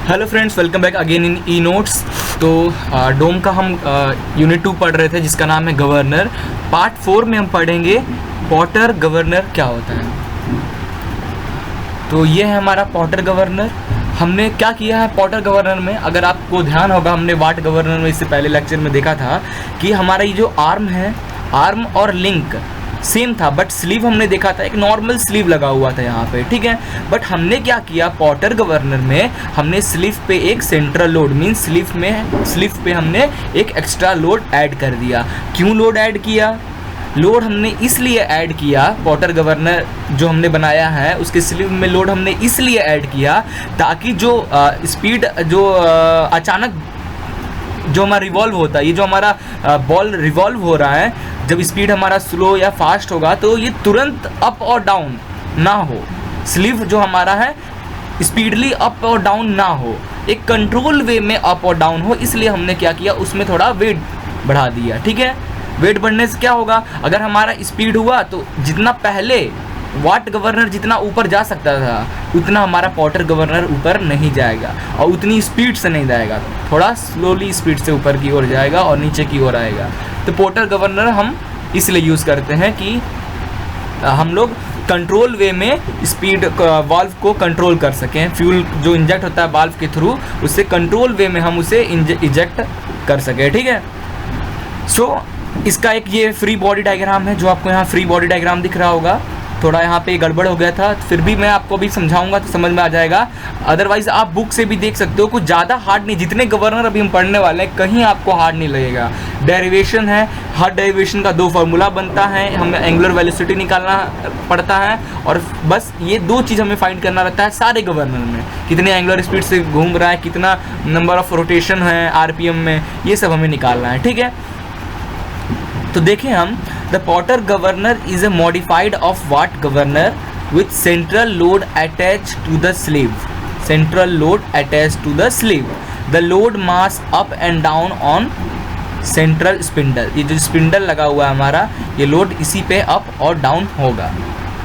Hello friends, welcome back again in e notes. तो डोम का हम यूनिट 2 पढ़ रहे थे जिसका नाम है गवर्नर। पार्ट 4 में हम पढ़ेंगे पॉटर गवर्नर क्या होता है। तो ये है हमारा पॉटर गवर्नर। हमने क्या किया है पॉटर गवर्नर में, अगर आपको ध्यान होगा हमने वाट गवर्नर में इससे पहले लेक्चर में देखा था कि हमारा ये जो आर्म है, आर्म और लिंक सेम था, बट स्लीव हमने देखा था एक नॉर्मल स्लीव लगा हुआ था यहाँ पे, ठीक है। बट हमने क्या किया पॉटर गवर्नर में, हमने स्लीव पे एक सेंट्रल लोड मीन्स स्लीव पे हमने एक एक्स्ट्रा लोड ऐड कर दिया। क्यों लोड ऐड किया? लोड हमने इसलिए ऐड किया, पॉटर गवर्नर जो हमने बनाया है उसके स्लीव में लोड हमने इसलिए ऐड किया ताकि जो स्पीड जो अचानक जो हमारा रिवॉल्व होता है, ये जो हमारा बॉल रिवॉल्व हो रहा है, जब स्पीड हमारा स्लो या फास्ट होगा तो ये तुरंत अप और डाउन ना हो। स्लीव जो हमारा है स्पीडली अप और डाउन ना हो, एक कंट्रोल वे में अप और डाउन हो, इसलिए हमने क्या किया उसमें थोड़ा वेट बढ़ा दिया, ठीक है। वेट बढ़ने से क्या होगा, अगर हमारा स्पीड हुआ तो जितना पहले वाट गवर्नर जितना ऊपर जा सकता था उतना हमारा पॉटर गवर्नर ऊपर नहीं जाएगा और उतनी स्पीड से नहीं जाएगा, थोड़ा स्लोली स्पीड से ऊपर की ओर जाएगा और नीचे की ओर आएगा। तो पॉटर गवर्नर हम इसलिए यूज़ करते हैं कि हम लोग कंट्रोल वे में स्पीड वाल्व को कंट्रोल कर सकें। फ्यूल जो इंजेक्ट होता है वाल्व के थ्रू, उससे कंट्रोल वे में हम उसे इजेक्ट कर सकें, ठीक है। सो इसका एक ये फ्री बॉडी डायग्राम है, जो आपको यहाँ फ्री बॉडी डायग्राम दिख रहा होगा। थोड़ा यहाँ पे गड़बड़ हो गया था, फिर भी मैं आपको भी समझाऊंगा तो समझ में आ जाएगा। अदरवाइज आप बुक से भी देख सकते हो, कुछ ज़्यादा हार्ड नहीं। जितने गवर्नर अभी हम पढ़ने वाले हैं कहीं आपको हार्ड नहीं लगेगा। डेरिवेशन है, हर डेरिवेशन का 2 फार्मूला बनता है, हमें एंगुलर वेलोसिटी निकालना पड़ता है और बस ये 2 चीज़ हमें फाइंड करना रहता है सारे गवर्नर में। कितने एंगुलर स्पीड से घूम रहा है, कितना नंबर ऑफ रोटेशन है RPM में, ये सब हमें निकालना है, ठीक है। तो देखें हम, the Porter governor is a modified of Watt governor with central load attach to the sleeve. Central load attach to the sleeve, the load mass up and down on central spindle. ये जो spindle लगा हुआ है हमारा, ये load इसी पे up और डाउन होगा,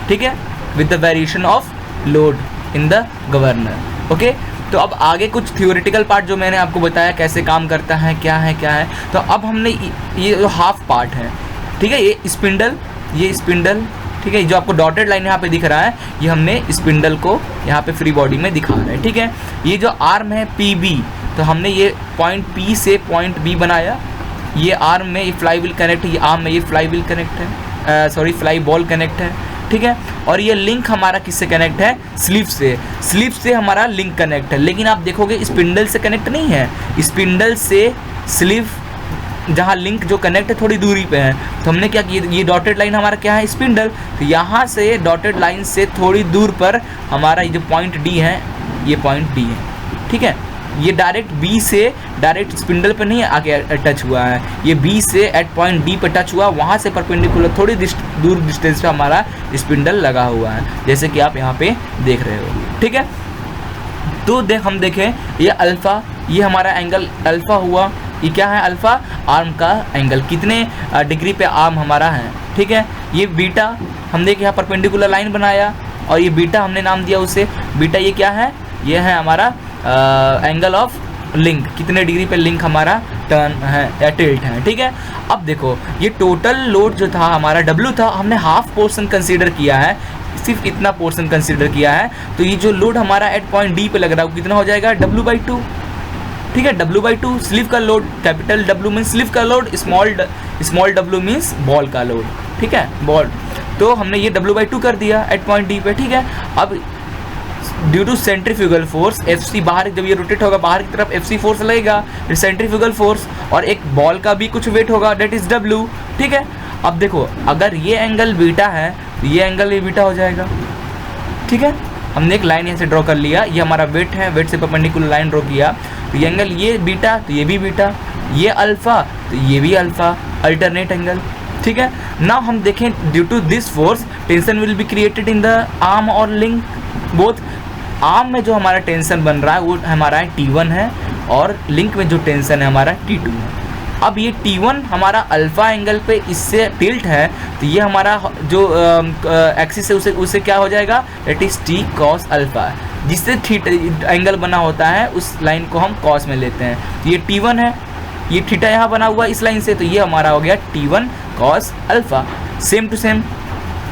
ठीक है, with the variation of load in the governor. Okay, तो अब आगे कुछ थियोरेटिकल पार्ट जो मैंने आपको बताया कैसे काम करता है, क्या है। तो अब हमने ये जो हाफ पार्ट है, ठीक है, ये स्पिंडल, ठीक है, जो आपको डॉटेड लाइन यहाँ पे दिख रहा है, ये हमने स्पिंडल को यहाँ पे फ्री बॉडी में दिखा रहे हैं, ठीक है। ये जो आर्म है PB, तो हमने ये पॉइंट P से पॉइंट B बनाया। ये आर्म में ये फ्लाई व्हील कनेक्ट है, ये आर्म में ये फ्लाई व्हील कनेक्ट है, फ्लाई बॉल कनेक्ट है, ठीक है। और ये लिंक हमारा किससे कनेक्ट है? स्लीव से हमारा लिंक कनेक्ट है। लेकिन आप देखोगे स्पिंडल से कनेक्ट नहीं है, स्पिंडल से स्लीव जहाँ लिंक जो कनेक्ट है थोड़ी दूरी पे है। तो हमने क्या किया, ये डॉटेड लाइन हमारा क्या है? स्पिंडल। तो यहाँ से डॉटेड लाइन से थोड़ी दूर पर हमारा ये जो पॉइंट D है, ये पॉइंट D है, ठीक है। ये डायरेक्ट B से डायरेक्ट स्पिंडल पे नहीं आके टच हुआ है, ये B से एट पॉइंट D पे टच हुआ, वहाँ से परपेंडिकुलर थोड़ी दूर डिस्टेंस पे हमारा स्पिंडल लगा हुआ है, जैसे कि आप यहाँ पे देख रहे हो, ठीक है। तो हम देखें ये अल्फ़ा, ये हमारा एंगल अल्फ़ा हुआ। ये क्या है? अल्फ़ा, आर्म का एंगल, कितने डिग्री पे आर्म हमारा है, ठीक है। ये बीटा, हम देखें यहाँ परपेंडिकुलर लाइन बनाया और ये बीटा हमने नाम दिया उसे। बीटा ये क्या है? ये है हमारा एंगल ऑफ लिंक, कितने डिग्री पे लिंक हमारा टर्न है या टिल्ट है, ठीक है। अब देखो ये टोटल लोड जो था हमारा W था, हमने हाफ पोर्शन कंसीडर किया है, सिर्फ इतना पोर्शन कंसीडर किया है। तो ये जो लोड हमारा एट पॉइंट D पे लग रहा है वो कितना हो जाएगा? W/2, ठीक है। W/2 स्लीव का load, capital W means sleeve का load, small w means ball का लोड, ठीक है, बॉल। तो हमने ये W/2 कर दिया एट पॉइंट D पे, ठीक है। अब due to centrifugal force FC, बाहर जब ये रोटेट होगा बाहर की तरफ FC फोर्स लगेगा, सेंट्रीफ्यूगल फोर्स, और एक बॉल का भी कुछ वेट होगा, डेट इज W, ठीक है। अब देखो अगर ये एंगल बीटा है तो ये एंगल भी बीटा हो जाएगा, ठीक है। हमने एक लाइन यहाँ से ड्रॉ कर लिया, ये हमारा वेट है, वेट से परपेंडिकुलर लाइन ड्रॉ किया, तो ये एंगल ये बीटा तो ये भी बीटा, ये अल्फ़ा तो ये भी अल्फ़ा, अल्टरनेट एंगल, ठीक है। नाउ हम देखें due to this force tension will be created in the arm और लिंक बोथ। आर्म में जो हमारा टेंशन बन रहा है वो हमारा T1 है और लिंक में जो टेंशन है हमारा T2 है। अब ये T1 हमारा अल्फ़ा एंगल पे इससे टिल्ट है, तो ये हमारा जो एक्सिस है उसे क्या हो जाएगा? That is T cos alpha. जिससे थीटा एंगल बना होता है उस लाइन को हम कॉस में लेते हैं। तो ये T1 है, ये थीटा यहाँ बना हुआ इस लाइन से, तो ये हमारा हो गया T1 cos alpha. Same to same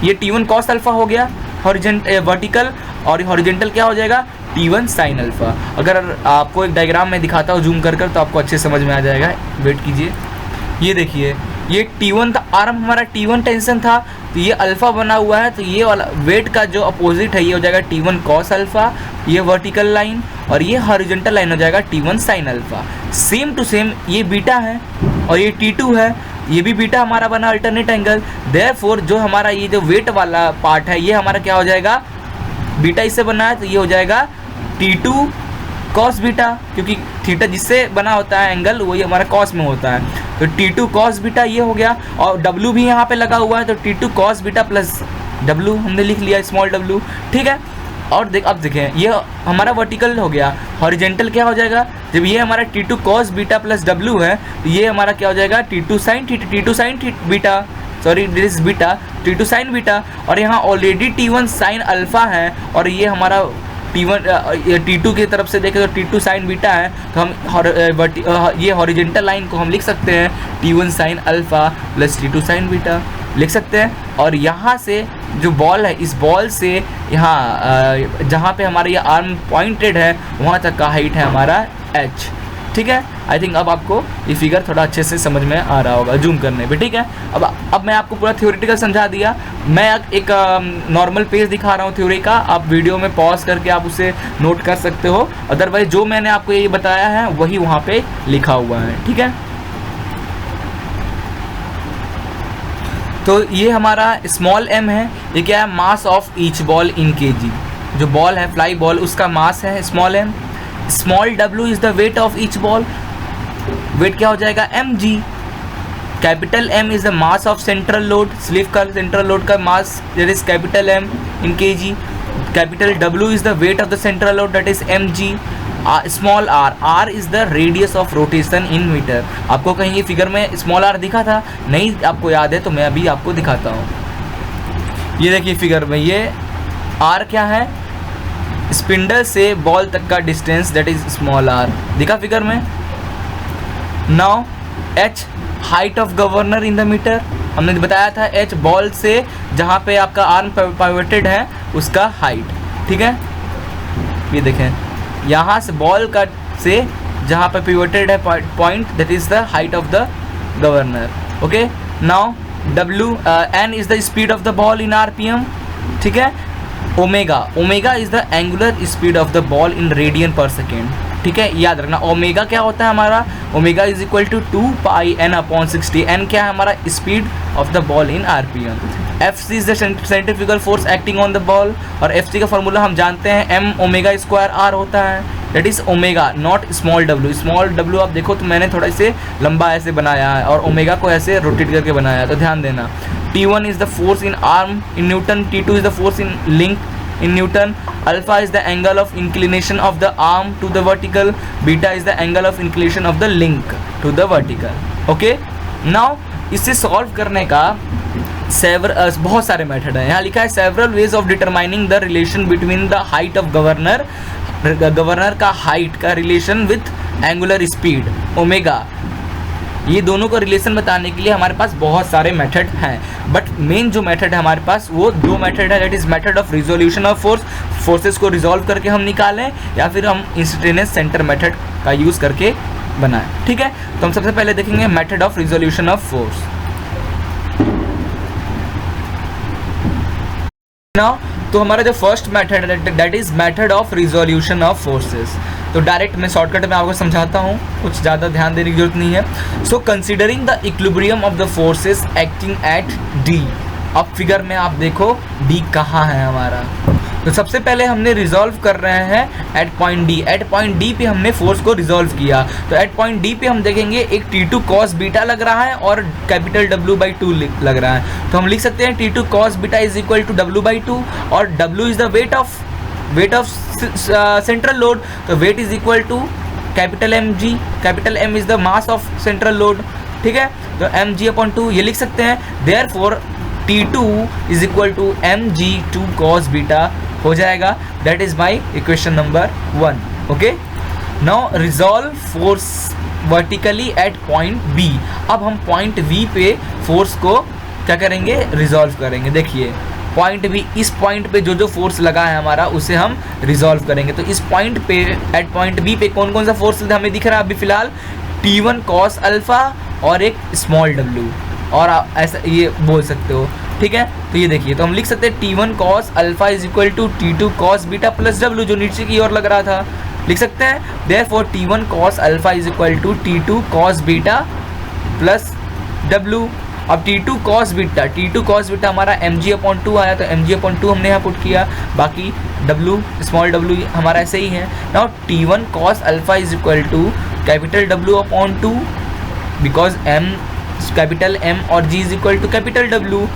ये T1 कॉस अल्फ़ा हो गया वर्टिकल, और हॉरिजेंटल क्या हो जाएगा T1 साइन अल्फ़ा। अगर आपको एक डायग्राम में दिखाता हूँ जूम कर तो आपको अच्छे समझ में आ जाएगा। वेट कीजिए, ये देखिए ये T1 था, आर्म हमारा T1 टेंशन था, तो ये अल्फ़ा बना हुआ है, तो ये वाला वेट का जो अपोजिट है ये हो जाएगा T1 कॉस अल्फ़ा, ये वर्टिकल लाइन, और ये हॉरिजॉन्टल लाइन हो जाएगा T1 sine alpha. Same to same ये बीटा है और ये T2 है, ये भी बीटा हमारा बना अल्टरनेट एंगल। देयरफॉर जो हमारा ये जो वेट वाला पार्ट है ये हमारा क्या हो जाएगा, बीटा इससे बना है, तो ये हो जाएगा T2 कॉस बीटा, क्योंकि थीटा जिससे बना होता है एंगल वही हमारा कॉस में होता है। तो T2 कॉस बीटा ये हो गया, और W भी यहाँ पे लगा हुआ है, तो T2 cos beta plus W हमने लिख लिया, स्मॉल w, ठीक है। और अब देखें ये हमारा वर्टिकल हो गया, हॉरिजेंटल क्या हो जाएगा, जब ये हमारा T2 cos beta plus W है तो ये हमारा क्या हो जाएगा T2 sine beta, sorry this is beta, T2 sine beta. और यहाँ ऑलरेडी T1 साइन अल्फ़ा है, और ये हमारा T2 की तरफ से देखें तो T2 साइन बीटा है, तो हम ये हॉरिजेंटल लाइन को हम लिख सकते हैं T1 sine alpha plus T2 sine beta लिख सकते हैं। और यहाँ से जो बॉल है, इस बॉल से यहाँ जहाँ पे हमारा ये आर्म पॉइंटेड है वहाँ तक का हाइट है हमारा h, ठीक है। आई थिंक अब आपको ये फिगर थोड़ा अच्छे से समझ में आ रहा होगा जूम करने पे, ठीक है। अब मैं आपको पूरा थ्योरेटिकल समझा दिया, मैं एक नॉर्मल पेज दिखा रहा हूँ थ्योरी का, आप वीडियो में पॉज करके आप उसे नोट कर सकते हो, अदरवाइज जो मैंने आपको ये बताया है वही वहाँ पे लिखा हुआ है, ठीक है। तो ये हमारा स्मॉल m है, ये क्या है, mass of each ball in kg। जो बॉल है फ्लाई बॉल उसका मास है small m। Small w is the weight of each ball, weight क्या हो जाएगा mg। Capital M is the mass of central load, sleeve का central load का mass that is capital M in kg। Capital W is the weight of the central load that is mg। Small r is the radius of rotation in metre. आपको कहीं ये figure में small r दिखा था, नहीं आपको याद है तो मैं अभी आपको दिखाता हूँ। ये देखिए फिगर में ये r क्या है, स्पिंडल से बॉल तक का distance that is small r, दिखा फिगर में। Now h height of governor in the metre, हमने बताया था h बॉल से जहाँ पे आपका आर्म पिवटेड है उसका हाइट, ठीक है। ये देखें यहाँ से बॉल का से जहाँ पे पिवटेड है point that is the height of the governor, okay. Now w n is the speed of the ball in rpm, ठीक है। Omega is the angular speed of the ball in radian per second, ठीक है। याद रखना omega क्या होता है हमारा, omega is equal to 2πn/60। n क्या है हमारा, speed of the ball in rpm। Fc is the centrifugal force acting on the ball, और Fc का फॉर्मूला हम जानते हैं m ओमेगा स्क्वायर r होता है, that is omega naught small w। Small w आप देखो तो मैंने थोड़ा से लंबा ऐसे बनाया है और ओमेगा को ऐसे रोटेट करके बनाया है, तो ध्यान देना। T1 is the force in arm in newton, T2 is the force in link in Newton, alpha is the angle of inclination of the arm to the vertical, beta is the angle of inclination of the link to the vertical, okay। now इसे solve करने का बहुत सारे method हैं, यहाँ लिखा है several ways of determining the relation between the height of governor का हाइट का relation with angular speed omega. ये दोनों का रिलेशन बताने के लिए हमारे पास बहुत सारे मेथड हैं, बट मेन जो मेथड है हमारे पास वो दो मेथड है, that is method of resolution of forces को रिजॉल्व करके हम निकालें, या फिर हम इंस्टेंटेनियस सेंटर मेथड का यूज़ करके बनाएं, ठीक है। तो हम सबसे पहले देखेंगे method of resolution of force. तो हमारा जो फर्स्ट मेथड है that is method of resolution of forces. तो डायरेक्ट मैं शॉर्टकट में आपको समझाता हूँ, कुछ ज़्यादा ध्यान देने की जरूरत नहीं है। So considering the equilibrium of the forces acting at D। अब फिगर में आप देखो D कहाँ है हमारा, तो सबसे पहले हमने रिजॉल्व कर रहे हैं at point D। At point D पे हमने फोर्स को रिजॉल्व किया, तो एट पॉइंट D पे हम देखेंगे एक T2 cos बीटा लग रहा है और कैपिटल W/2 लग रहा है, तो हम लिख सकते हैं T2 cos beta is equal to W/2, और W is the weight of central load, तो weight is equal to capital mg। Capital M is the mass of central load, ठीक है, तो mg/2 ये लिख सकते हैं। Therefore T2 is equal to mg2 cos beta हो जाएगा। That is my equation number 1। Okay, now resolve force vertically at point B. अब हम पॉइंट बी पे फोर्स को क्या करेंगे, रिजॉल्व करेंगे। देखिए पॉइंट बी, इस पॉइंट पे जो जो फोर्स लगा है हमारा उसे हम रिजॉल्व करेंगे। तो इस पॉइंट पे एट पॉइंट बी पे कौन कौन सा फोर्स हमें दिख रहा है अभी फिलहाल, T1 cos अल्फा और एक स्मॉल w, और आप ऐसा ये बोल सकते हो, ठीक है। तो ये देखिए, तो हम लिख सकते हैं T1 cos alpha is equal to T2 cos beta plus w, जो नीचे की ओर लग रहा था, लिख सकते हैं। Therefore T1 cos alpha is equal to T2 cos beta plus w। अब T2 cos बीटा हमारा mg/2 आया, तो mg/2 हमने यहाँ पुट किया, बाकी w स्मॉल w हमारा ऐसे ही है। Now T1 cos alpha is equal to capital W/2 because capital M और G is equal to capital W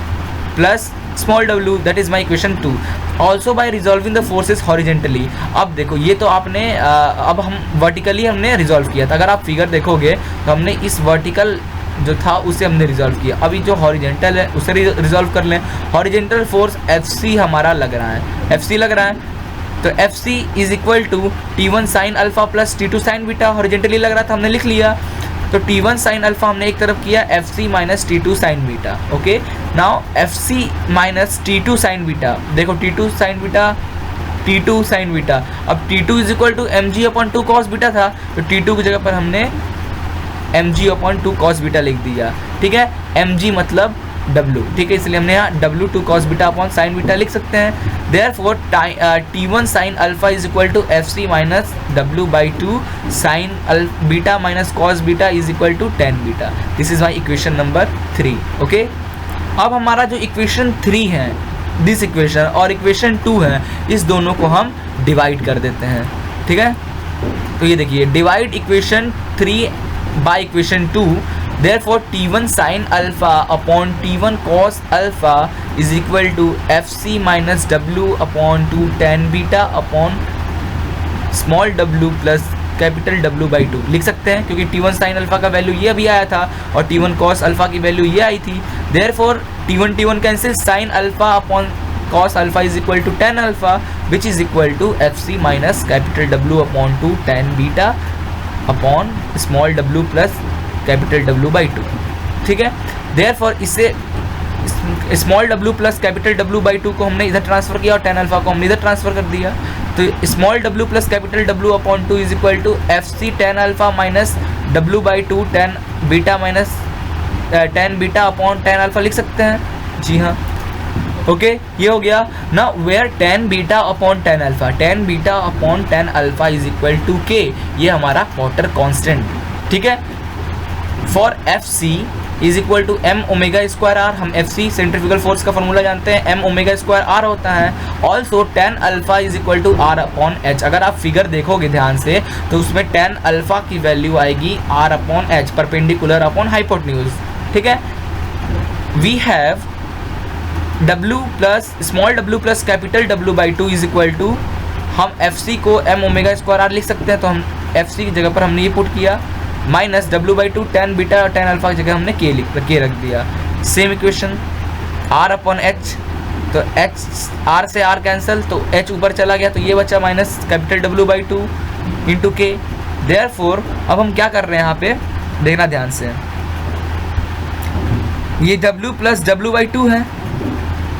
plus small w, that is my equation 2। Also by resolving the forces horizontally. अब देखो ये तो आपने अब हम vertically हमने resolve किया था, अगर आप फिगर देखोगे तो हमने इस वर्टिकल जो था उसे हमने रिजॉल्व किया। अभी जो हॉरिजेंटल है उसे रिजॉल्व कर लें। हॉरिजेंटल फोर्स FC हमारा लग रहा है, FC लग रहा है, तो FC is equal to T1 sine alpha plus T2 sine beta. Horizontally लग रहा था, हमने लिख लिया। तो T1 साइन अल्फा हमने एक तरफ किया, FC minus T2 sine beta. Okay, now FC minus T2 sine beta, देखो T2 साइन बीटा। अब T2 is equal to mg/2 cos beta था, तो T2 की जगह पर हमने mg/2 cos बीटा लिख दिया, ठीक है। mg मतलब w, ठीक है, इसलिए हमने यहाँ w2 cos beta upon sine beta लिख सकते हैं। Therefore T1 sine alpha is equal to FC minus w/2 sine beta minus cos beta is equal to tan beta. This is my equation number 3। Okay, अब हमारा जो equation 3 है, this equation और equation 2 है, इस दोनों को हम डिवाइड कर देते हैं, ठीक है। तो ये देखिए, divide equation 3 by equation 2, therefore T1 sin alpha upon T1 cos alpha is equal to FC minus W/2 tan beta upon small w plus capital W/2 लिख सकते हैं, क्योंकि T1 sin अल्फा का वैल्यू ये अभी आया था और T1 cos अल्फा की वैल्यू ये आई थी। therefore T1 cancel, sin alpha upon cos alpha is equal to tan alpha which is equal to FC minus capital W/2 tan beta upon small w plus capital W/2, ठीक है। Therefore इससे small w plus capital W/2 को हमने इधर transfer किया और tan alpha को हमने इधर ट्रांसफर कर दिया। तो small w plus capital W/2 is equal to FC tan alpha minus W/2 tan beta minus tan beta upon tan alpha लिख सकते हैं, जी हाँ। ओके, ये हो गया ना। Where tan beta upon tan alpha, tan beta upon tan alpha is equal to k, ये हमारा पोर्टर कांस्टेंट, ठीक है। For FC is equal to m omega square r, हम FC सेंट्रीफ्यूगल फोर्स का फॉर्मूला जानते हैं, m ओमेगा स्क्वायर r होता है। Also tan alpha is equal to r upon h। अगर आप फिगर देखोगे ध्यान से तो उसमें tan अल्फा की वैल्यू आएगी r upon h, perpendicular upon hypotenuse, ठीक है। We have w plus small w plus capital W/2 is equal to, हम FC को m ओमेगा स्क्वायर r लिख सकते हैं, तो हम FC की जगह पर हमने ये पुट किया, माइनस W/2 tan बीटा और tan अल्फा की जगह हमने k रख दिया। Same equation r upon h, तो h r से r कैंसिल, तो h ऊपर चला गया, तो ये बचा minus capital W/2 into k। Therefore अब हम क्या कर रहे हैं यहाँ पे, देखना ध्यान से, ये w प्लस W/2 है,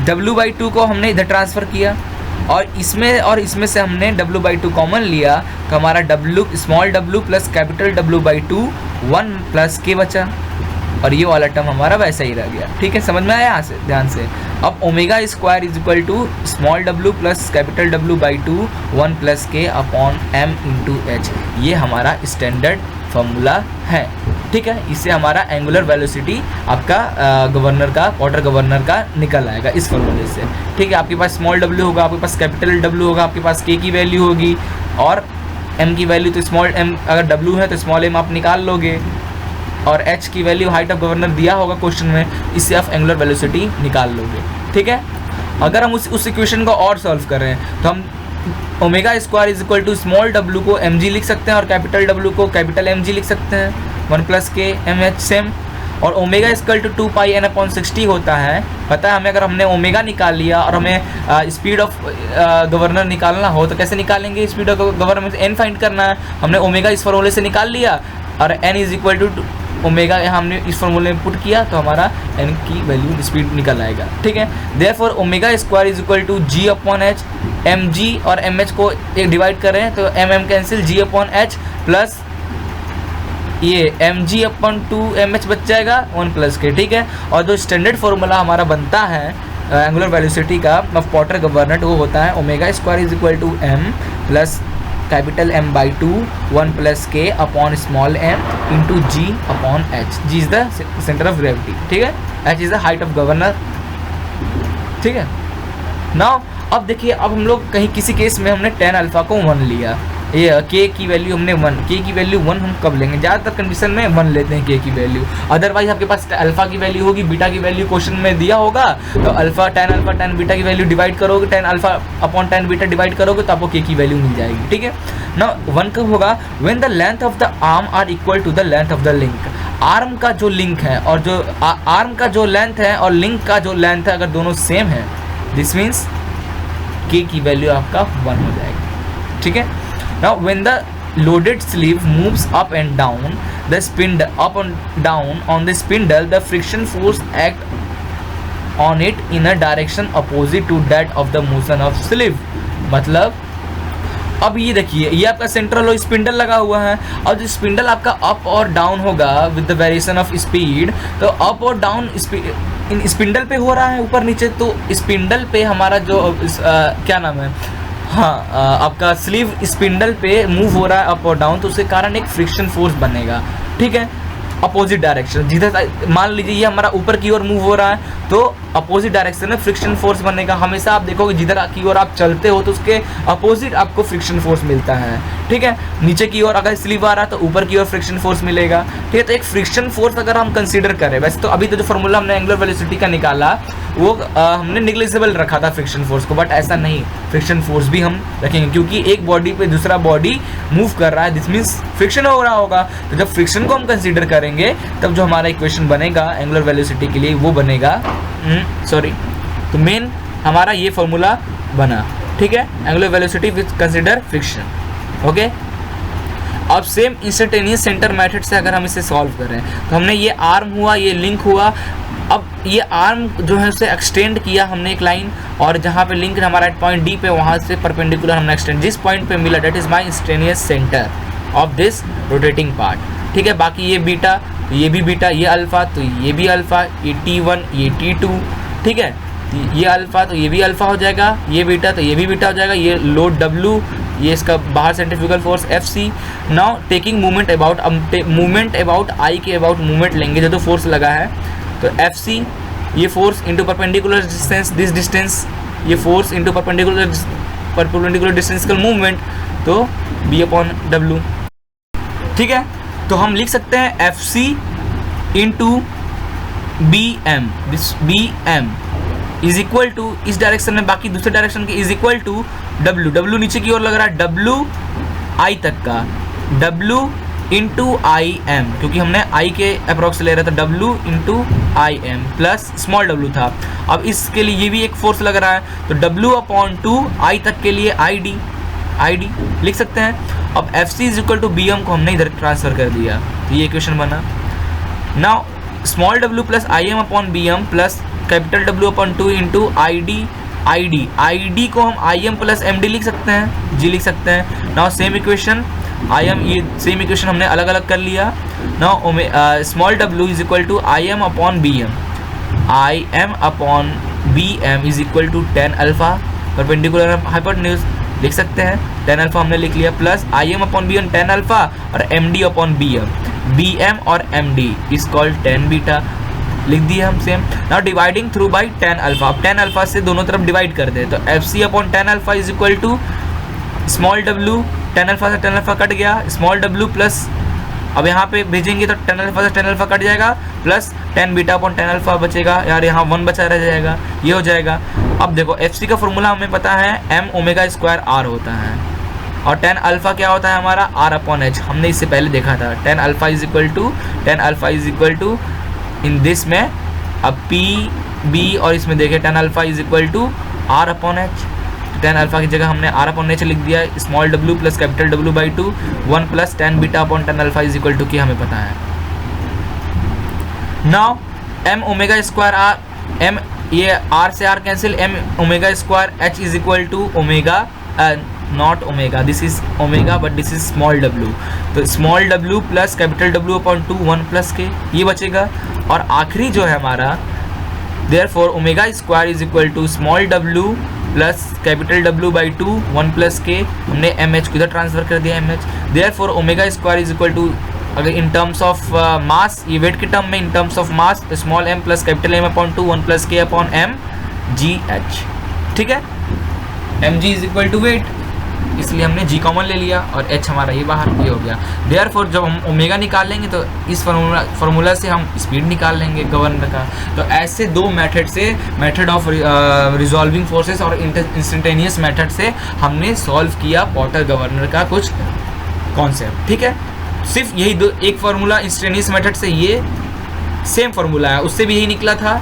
W/2 को हमने इधर ट्रांसफ़र किया और इसमें से हमने W/2 कॉमन लिया, तो हमारा w small w plus capital W/2 1 plus k बचा, और ये वाला टर्म हमारा वैसा ही रह गया, ठीक है। समझ में आया यहाँ से, ध्यान से। अब omega square is equal to small w plus capital W/2 1 plus k upon m into h, ये हमारा स्टैंडर्ड फार्मूला है, ठीक है। इससे हमारा एंगुलर वेलोसिटी आपका गवर्नर का, क्वार्टर गवर्नर का निकल आएगा इस फार्मूले से, ठीक है। आपके पास स्मॉल w होगा, आपके पास कैपिटल W होगा, आपके पास k की वैल्यू होगी और m की वैल्यू, तो स्मॉल m अगर w है तो स्मॉल m आप निकाल लोगे, और h की वैल्यू हाइट ऑफ गवर्नर दिया होगा क्वेश्चन में, इससे आप एंगुलर वेलोसिटी निकाल लोगे, ठीक है। अगर हम उस इक्वेशन को और सॉल्व कर रहे हैं तो हम omega square is equal to small w को mg लिख सकते हैं और कैपिटल W को कैपिटल mg लिख सकते हैं, 1 प्लस k mh सेम। और omega equal to 2 pi n upon 60 होता है। पता है हमें, अगर हमने ओमेगा निकाल लिया और हमें स्पीड ऑफ गवर्नर निकालना हो तो कैसे निकालेंगे? स्पीड ऑफ गवर्नर में n फाइंड करना है। हमने ओमेगा इस फॉर्मूले से निकाल लिया और n is equal to omega हमने इस फॉर्मूले में पुट किया तो हमारा n की वैल्यू स्पीड निकल आएगा। ठीक है, therefore omega square is equal to g upon h। mg और mh को एक डिवाइड कर रहे हैं तो mm cancel, g upon h plus ये mg अपॉन 2mh बच जाएगा 1 प्लस के। ठीक है, और जो स्टैंडर्ड फार्मूला हमारा बनता है एंगुलर वेलोसिटी का ऑफ पोर्टर गवर्नर वो होता है omega square is equal to m plus capital M by 2 1 plus के upon small m into g upon h। g is the centre of gravity. ठीक है, h is the height of governor. ठीक है, now अब देखिए, अब हम लोग कहीं किसी केस में हमने tan अल्फा को 1 लिया, ये k की वैल्यू हमने 1, k की वैल्यू 1 हम कब लेंगे? ज़्यादातर कंडीशन में 1 लेते हैं k की वैल्यू। अदरवाइज आपके पास अल्फा की वैल्यू होगी, बीटा की वैल्यू क्वेश्चन में दिया होगा तो अल्फा tan बीटा की वैल्यू डिवाइड करोगे, tan alpha upon tan beta divide करोगे तो आपको k की वैल्यू मिल जाएगी। ठीक है, ना 1 कब होगा? When the length of the arm are equal to the length of the link. Arm का जो लिंक है और जो आर्म का जो लेंथ है और लिंक का जो लेंथ है अगर दोनों सेम है, दिस मीन्स k की वैल्यू आपका 1 हो जाएगी। ठीक है, now when the loaded sleeve moves up and down the spindle up and down on the spindle the friction force act on it in a direction opposite to that of the motion of sleeve. मतलब अब ये देखिए, ये आपका central spindle लगा हुआ है और जो स्पिंडल आपका अप और डाउन होगा with the variation of speed, तो अप और डाउन इन स्पिंडल पे हो रहा है ऊपर नीचे, तो स्पिंडल पे हमारा जो क्या नाम है, हाँ आपका स्लीव स्पिंडल पे मूव हो रहा है अप और डाउन, तो उसके कारण एक फ्रिक्शन फोर्स बनेगा। ठीक है, अपोजिट डायरेक्शन, जिधर मान लीजिए ये हमारा ऊपर की ओर मूव हो रहा है तो अपोजिट डायरेक्शन में फ्रिक्शन फोर्स बनेगा। हमेशा आप देखोगे जिधर की ओर आप चलते हो तो उसके अपोजिट आपको फ्रिक्शन फोर्स मिलता है। ठीक है, नीचे की ओर अगर स्लीव आ रहा है तो ऊपर की ओर फ्रिक्शन फोर्स मिलेगा। ठीक है, तो एक फ्रिक्शन फोर्स अगर हम कंसीडर करें, वैसे तो अभी तो जो फॉर्मूला हमने एंगुलर वेलोसिटी का निकाला वो हमने निग्लिजिबल रखा था फ्रिक्शन फोर्स को, बट ऐसा नहीं, फ्रिक्शन फोर्स भी हम रखेंगे क्योंकि एक बॉडी पे दूसरा बॉडी मूव कर रहा है, दिस मीन्स फ्रिक्शन हो रहा होगा। तो जब फ्रिक्शन को हम कंसीडर करेंगे तब जो हमारा इक्वेशन बनेगा एंगुलर वेलोसिटी के लिए वो बनेगा तो मेन हमारा ये फॉर्मूला बना। ठीक है, angular velocity with consider friction. Okay, अब सेम इंस्टेंटेनियस सेंटर मेथड से अगर हम इसे सॉल्व करें तो हमने ये आर्म हुआ, ये लिंक हुआ, अब ये आर्म जो है उसे एक्सटेंड किया हमने एक लाइन, और जहाँ पे लिंक हमारा पॉइंट डी पे वहाँ से परपेंडिकुलर हमने एक्सटेंड, जिस पॉइंट पे मिला that is my instantaneous centre of this rotating part. ठीक है, बाकी ये बीटा तो ये भी बीटा, ये अल्फा तो ये भी अल्फा, ये T1 ये T2। ठीक है, ये अल्फा तो ये भी अल्फा हो जाएगा, ये बीटा तो ये भी बीटा हो जाएगा, ये लोड W, ये इसका बाहर centrifugal force FC। Now taking movement about, movement about I के अबाउट मूवमेंट लेंगे जो फोर्स लगा है तो FC ये force into perpendicular distance, this distance, ये फोर्स इंटू परपेंडिकुलर डिस्टेंस का मूवमेंट तो B अपॉन W। ठीक है, तो हम लिख सकते हैं FC into BM, this BM is equal to इस डायरेक्शन में, बाकी दूसरे डायरेक्शन के इज इक्वल टू W नीचे की ओर लग रहा है, W I तक का W इंटू IM, क्योंकि हमने I के अप्रॉक्स ले रहा था, W into IM plus small w था। अब इसके लिए ये भी एक फोर्स लग रहा है तो W अपॉन 2 I तक के लिए ID लिख सकते हैं। अब FC is equal to BM को हमने इधर ट्रांसफर कर दिया तो ये इक्वेशन बना। Now small w plus IM upon BM plus capital W upon 2 into ID को हम IM प्लस MD लिख सकते हैं, G लिख सकते हैं। नाउ सेम इक्वेशन IM, ये सेम इक्वेशन हमने अलग अलग कर लिया। Now small w is equal to IM upon BM is equal to tan alpha perpendicular hypotenuse लिख सकते हैं, tan अल्फा हमने लिख लिया plus IM upon BM tan alpha और MD अपॉन BM और MD is called tan beta लिख दिया हम same. Now dividing through by tan alpha, अब tan अल्फा से दोनों तरफ डिवाइड कर दे तो FC upon tan alpha is equal to small w, tan alpha से tan अल्फा कट गया, स्मॉल w प्लस अब यहाँ पे भेजेंगे तो tan अल्फा से tan अल्फा कट जाएगा plus tan beta upon tan alpha बचेगा, यार यहाँ 1 बचा रह जाएगा, ये हो जाएगा। अब देखो FC का फॉर्मूला हमें पता है m ओमेगा स्क्वायर r होता है और tan अल्फा क्या होता है हमारा r अपॉन h, हमने इससे पहले देखा था। tan alpha is equal to in this में अब पी बी और इसमें देखें tan alpha is equal to r upon h. tan alpha की जगह हमने आर अपॉन एच लिख दिया, स्मॉल डब्ल्यू plus capital W by two, 1 plus tan beta upon tan alpha is equal to की हमें पता है। Now m omega square r, m ये r से r cancel, m omega square h is equal to omega, not omega, this is omega but this is small w, तो small w plus capital w upon two 1 plus k ये बचेगा। और आखिरी जो है हमारा therefore omega square is equal to small w plus capital W by two 1 plus k, हमने mh को इधर ट्रांसफर कर दिया mh। Therefore omega square is equal to, अगर इन टर्म्स ऑफ मास, ये वेट के टर्म में in terms of mass, small m plus capital M upon two 1 plus के अपॉन m जी एच। ठीक है, m g is equal to weight, इसलिए हमने g common ले लिया और h हमारा ये बाहर ये हो गया। देयरफॉर जब हम ओमेगा निकालेंगे तो इस फार्मूला से हम स्पीड निकाल लेंगे गवर्नर का। तो ऐसे दो मेथड से, मेथड ऑफ रिजॉल्विंग फोर्सेस और इंस्टेंटेनियस मेथड से हमने सॉल्व किया पॉटर गवर्नर का कुछ कॉन्सेप्ट। ठीक है, सिर्फ यही दो, एक फार्मूला इंस्टेंटेनियस मेथड से ये सेम फार्मूला है, उससे भी यही निकला था।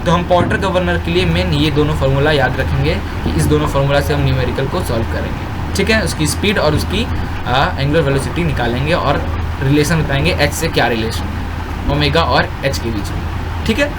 तो हम पॉटर गवर्नर के लिए मेन ये दोनों फार्मूला याद रखेंगे कि इस दोनों फार्मूला से हम न्यूमेरिकल को सॉल्व करेंगे। ठीक है, उसकी स्पीड और उसकी एंगुलर वेलोसिटी निकालेंगे और रिलेशन बताएंगे h से क्या रिलेशन ओमेगा और h के बीच में। ठीक है।